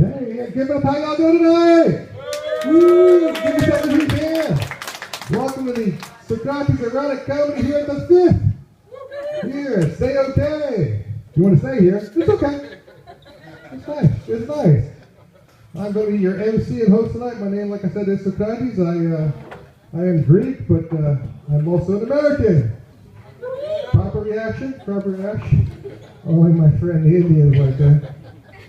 Hey, give it up, how y'all doing tonight? Woo! Give yourself a huge hand. Welcome to the Socrates Erotic Comedy here at the 5th. Here, Stay Okay. You want to stay here? It's okay. It's nice. It's nice. I'm going to be your MC and host tonight. My name, like I said, is Socrates. I am Greek, but I'm also an American. Proper reaction? Proper reaction? Only my friend the Indians like that.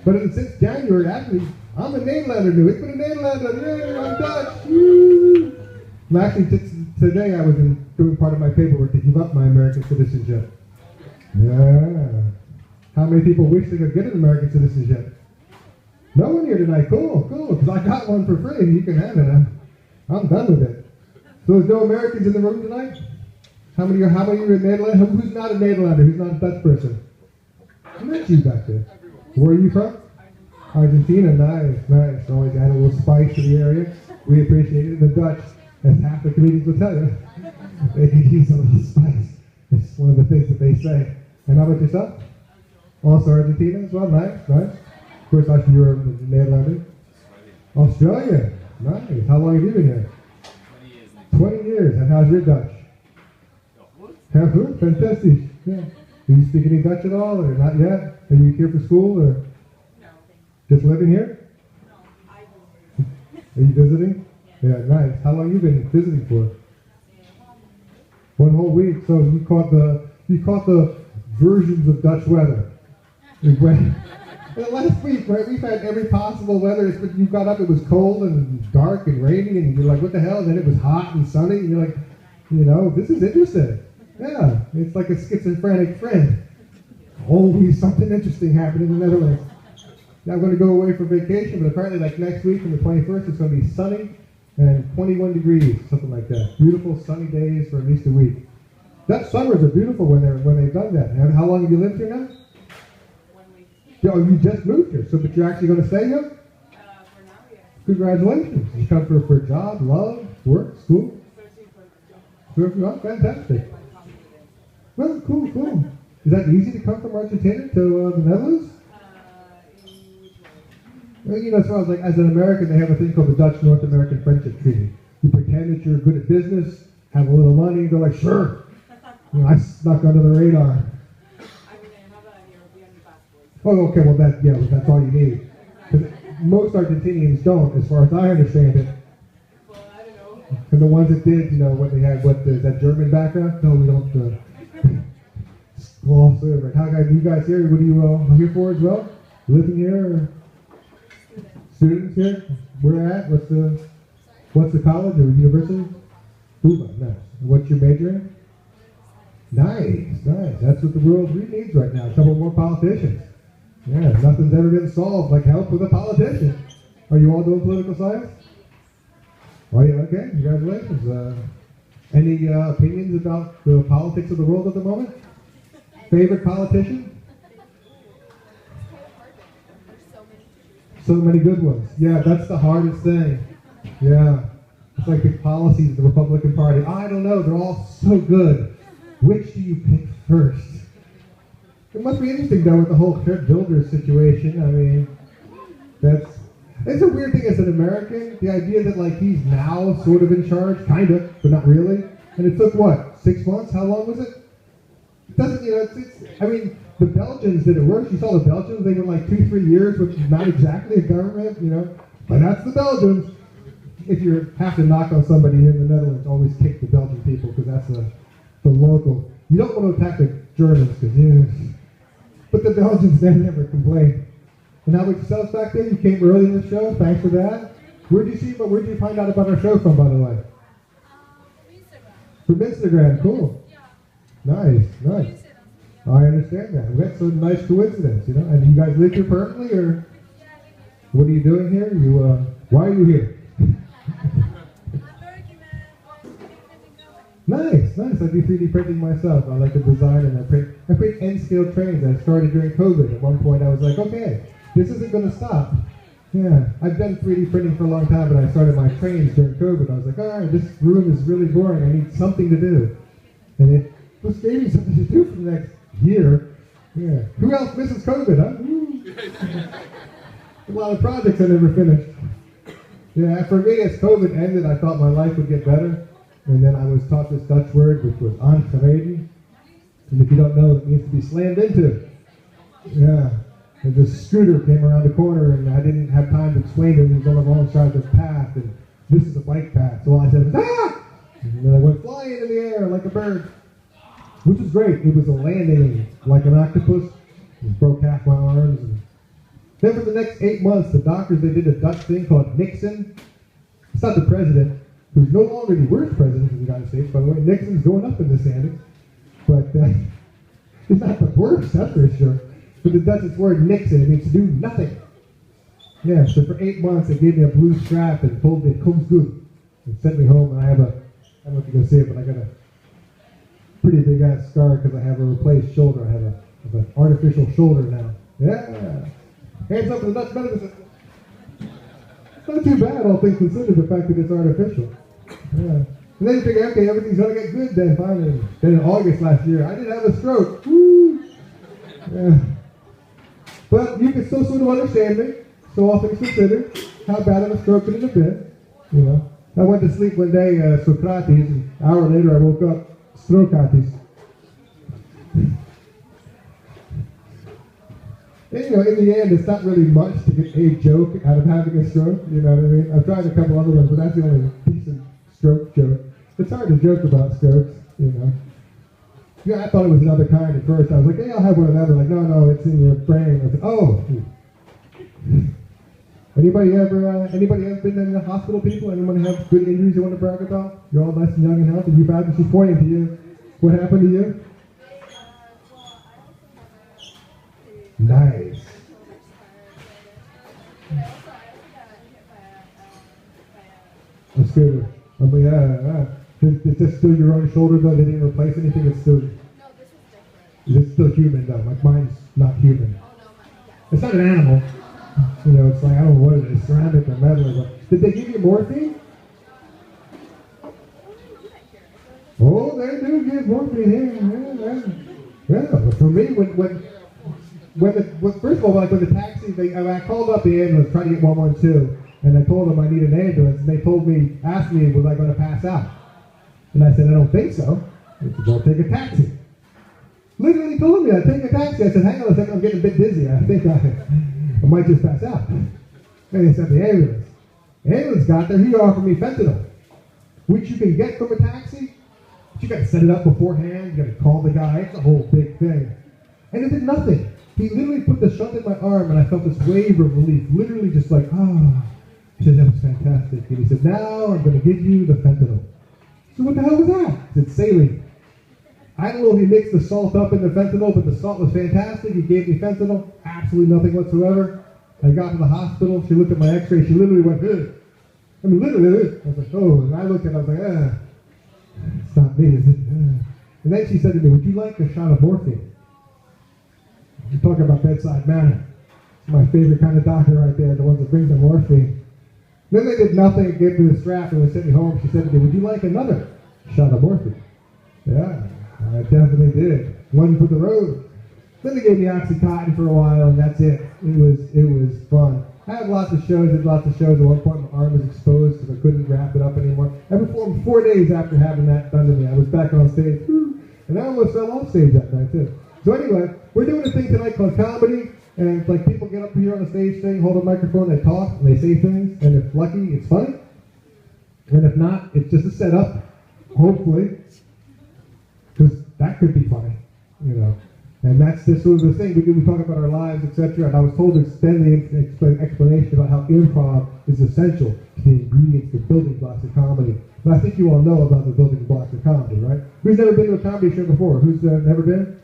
But since January, actually, I'm a Nederlander nu. Ik ben een Nederlander. Yay, I'm Dutch. Woo! And actually, today I was doing part of my paperwork to give up my American citizenship. Yeah. How many people wish they could get an American citizenship? No one here tonight. Cool, cool. Because I got one for free and you can have it. I'm done with it. So there's no Americans in the room tonight? How many are in Nederland? Who's not a Nederlander? Who's not a Dutch person? I met you back there. Where are you from? Argentina. Nice, nice. Always add a little spice to the area. We appreciate it. The Dutch, as half the comedians will tell you, they could use a little spice. It's one of the things that they say. And how about yourself? Also Argentina as well. Nice, nice. Of course, actually you're a Nederlander. Australia. Nice. How long have you been here? 20 years. And how's your Dutch? Half good? Fantastic. Yeah. Do you speak any Dutch at all, or not yet? Are you here for school, or just living here? Are you visiting? Yeah, nice. How long have you been visiting for? 1 whole week. So you caught the versions of Dutch weather. Last week, right? We've had every possible weather. You got up, it was cold and dark and rainy, and you're like, what the hell? And then it was hot and sunny, and you're like, this is interesting. Yeah, it's like a schizophrenic friend. Always something interesting happening in the Netherlands. Now I'm going to go away for vacation, but apparently like next week on the 21st, it's going to be sunny and 21 degrees, something like that. Beautiful sunny days for at least a week. Dutch summers are beautiful when they've done that. And how long have you lived here now? 1 week. Oh, you just moved here, but you're actually going to stay here? For now, yes. Congratulations. You come for a job, love, work, school? Oh, fantastic. Well, cool, cool. Is that easy to come from Argentina to the Netherlands? Well, so I was like, as an American, they have a thing called the Dutch-North American Friendship Treaty. You pretend that you're good at business, have a little money, and go like, sure. I snuck under the radar. I have a European passport. Oh, okay, well, that's all you need. Because most Argentinians don't, as far as I understand it. Well, I don't know. And the ones that did, what they had, is that German background? No, we don't. Gloss over it. How are you guys here? What are you here for as well? Living here? Or? Students here? Where at? What's the college or university? Cuba, nice. What's your major in? Nice, nice. That's what the world really needs right now. A couple more politicians. Yeah, nothing's ever been solved like help with a politician. Are you all doing political science? Oh yeah, okay. Congratulations. Any opinions about the politics of the world at the moment? Favorite politician? So many good ones. Yeah, that's the hardest thing. Yeah. It's like the policies of the Republican Party. I don't know. They're all so good. Which do you pick first? It must be interesting, though, with the whole Kurt Wilders situation. I mean, it's a weird thing as an American. The idea that, he's now sort of in charge, kind of, but not really. And it took, 6 months? How long was it? It doesn't, I mean, the Belgians did it worse. You saw the Belgians, they went 2-3 years, which is not exactly a government, But that's the Belgians. If you have to knock on somebody in the Netherlands, always kick the Belgian people, because that's the local. You don't want to attack the Germans, but the Belgians, they never complain. And how about yourselves back there? You came early in the show. Thanks for that. Where'd you find out about our show from, by the way? Instagram. From Instagram. Cool. Yeah. Nice, nice. I understand that. That's a nice coincidence, you know. And you guys live here permanently, or what are you doing here? Why are you here? Nice, nice. I do 3D printing myself. I like to design and I print N-scale trains. I started during COVID. At one point I was like, okay, this isn't going to stop. Yeah, I've done 3D printing for a long time, but I started my trains during COVID. I was like, all right, this room is really boring. I need something to do. And it was gave me something to do for the next year. Yeah. Who else misses COVID, huh? A lot of projects I never finished. Yeah, for me, as COVID ended, I thought my life would get better. And then I was taught this Dutch word, which was aangereden. And if you don't know, it means to be slammed into. Yeah. And this scooter came around the corner, and I didn't have time to explain to him. He was on the wrong side of the path, and this is a bike path. So all I said was, ah! And then I went flying in the air like a bird, which was great. It was a landing like an octopus. It broke half my arms. And then for the next 8 months, the doctors, they did a Dutch thing called Nixon. It's not the president, who's no longer the worst president of the United States. By the way, Nixon's going up in the standings. But he's not the worst, that's for sure. But the Dutch word Nixon, it means to do nothing. Yeah, so for 8 months, they gave me a blue strap and told me it comes good. And sent me home, and I don't know if you can see it, but I got a pretty big ass scar because I have a replaced shoulder. I have an artificial shoulder now. Yeah. Hands up for the Dutch medical system. It's not too bad, all things considered, the fact that it's artificial. Yeah. And then you figure, okay, everything's gonna get good then, finally. Then in August last year, I did have a stroke. Woo! Yeah. But you can still sort of understand me, so all things considered, how bad of a stroke could it have been, you know. I went to sleep one day, Socrates, and an hour later I woke up, Socrates. And, you know, in the end, it's not really much to get a joke out of having a stroke, you know what I mean? I've tried a couple other ones, but that's the only decent stroke joke. It's hard to joke about strokes, you know. Yeah, I thought it was another kind at first. I was like, hey, I'll have one of them. They're like, no, it's in your brain. I was like, oh. Anybody ever been in the hospital, people? Anyone have good injuries you want to brag about? You're all nice and young and healthy. You've had, she's pointing to you. What happened to you? Nice. That's good. I mean, it's just still your own shoulder, though? They didn't replace anything? It's still... Is it still human, though? Like, mine's not human. It's not an animal. You know, it's like, I don't know what it is, ceramic or metal or what. Did they give you morphine? Oh, they do give morphine here. Yeah, but for me, first of all, like when the taxi, I called up the ambulance, trying to get 112, and I told them I need an ambulance, and they asked me, was I going to pass out? And I said, I don't think so. They said, well, take a taxi. Literally told me I'd take a taxi. I said, hang on a second, I'm getting a bit dizzy. I think I might just pass out. And they sent the ambulance. The ambulance got there, he offered me fentanyl, which you can get from a taxi, but you got to set it up beforehand, you got to call the guy, it's a whole big thing. And it did nothing. He literally put the shunt in my arm and I felt this wave of relief, literally just like, ah. He said, that was fantastic. And he said, now I'm going to give you the fentanyl. So what the hell was that? He said, saline. I don't know if he mixed the salt up in the fentanyl, but the salt was fantastic. He gave me fentanyl, absolutely nothing whatsoever. I got to the hospital, she looked at my x-ray, she literally went, ugh. I mean, literally, I was like, oh, and I looked at it, I was like, it's not me, is it? And then she said to me, would you like a shot of morphine? You're talking about bedside manner. It's my favorite kind of doctor right there, the ones that brings the morphine. Then they did nothing, gave me the strap, and they sent me home. She said to me, would you like another shot of morphine? Yeah, I definitely did. One for the road. Then they gave me Oxycontin for a while, and that's it. It was fun. I had lots of shows, At one point, my arm was exposed because I couldn't wrap it up anymore. I performed 4 days after having that done to me. I was back on stage, and I almost fell off stage that night, too. So anyway, we're doing a thing tonight called comedy, and it's like people get up here on the stage thing, hold a microphone, they talk, and they say things, and if lucky, it's funny. And if not, it's just a setup, hopefully, because that could be funny, you know. And that's this sort of the thing we do. We talk about our lives, etc. And I was told to extend the explanation about how improv is essential to the ingredients, the building blocks of comedy. But I think you all know about the building blocks of comedy, right? Who's never been to a comedy show before? Who's never been?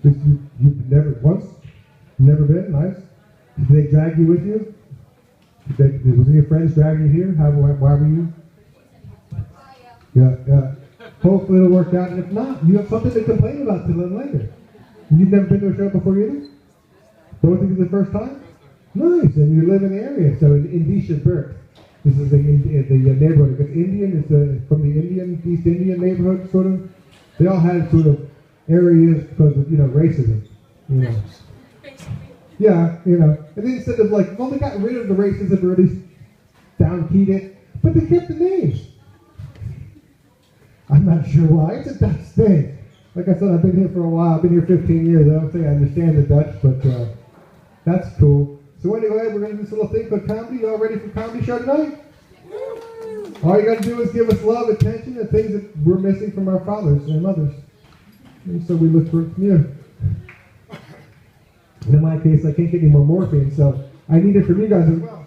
You've never been? Nice. Did they drag you with you? Was your friends dragging you here? Why were you? Yeah. Hopefully it'll work out, and if not, you have something to complain about to them later. You've never been to a show before either? Both of you the first time? Nice, and you live in the area, so in Inglessis. This is the neighborhood. Because Indian is from the East Indian neighborhood, sort of. They all had sort of areas because of, racism, Yeah, and then instead of they got rid of the racism or at least down-keyed it, but they kept the names. I'm not sure why. It's a Dutch thing. Like I said, I've been here for a while. I've been here 15 years. I don't think I understand the Dutch, but that's cool. So anyway, we're going to do this little thing called comedy. You all ready for a comedy show tonight? All you got to do is give us love, attention, and things that we're missing from our fathers and mothers. And so we look for it from you. And in my case, I can't get any more morphine, so I need it from you guys as well.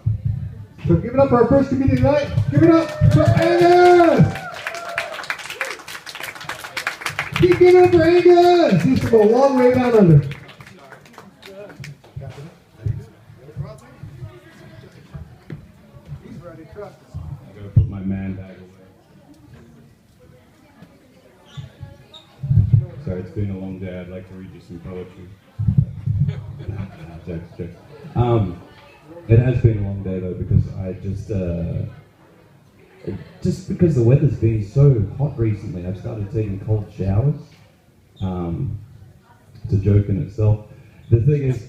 So give it up for our first comedian tonight. Give it up for Angus! Keep giving it up for Angus! He's from a long way down under. I gotta put my man bag away. Sorry, it's been a long day. I'd like to read you some poetry. Jokes. It has been a long day though, because I just because the weather's been so hot recently, I've started taking cold showers. It's a joke in itself. The thing is,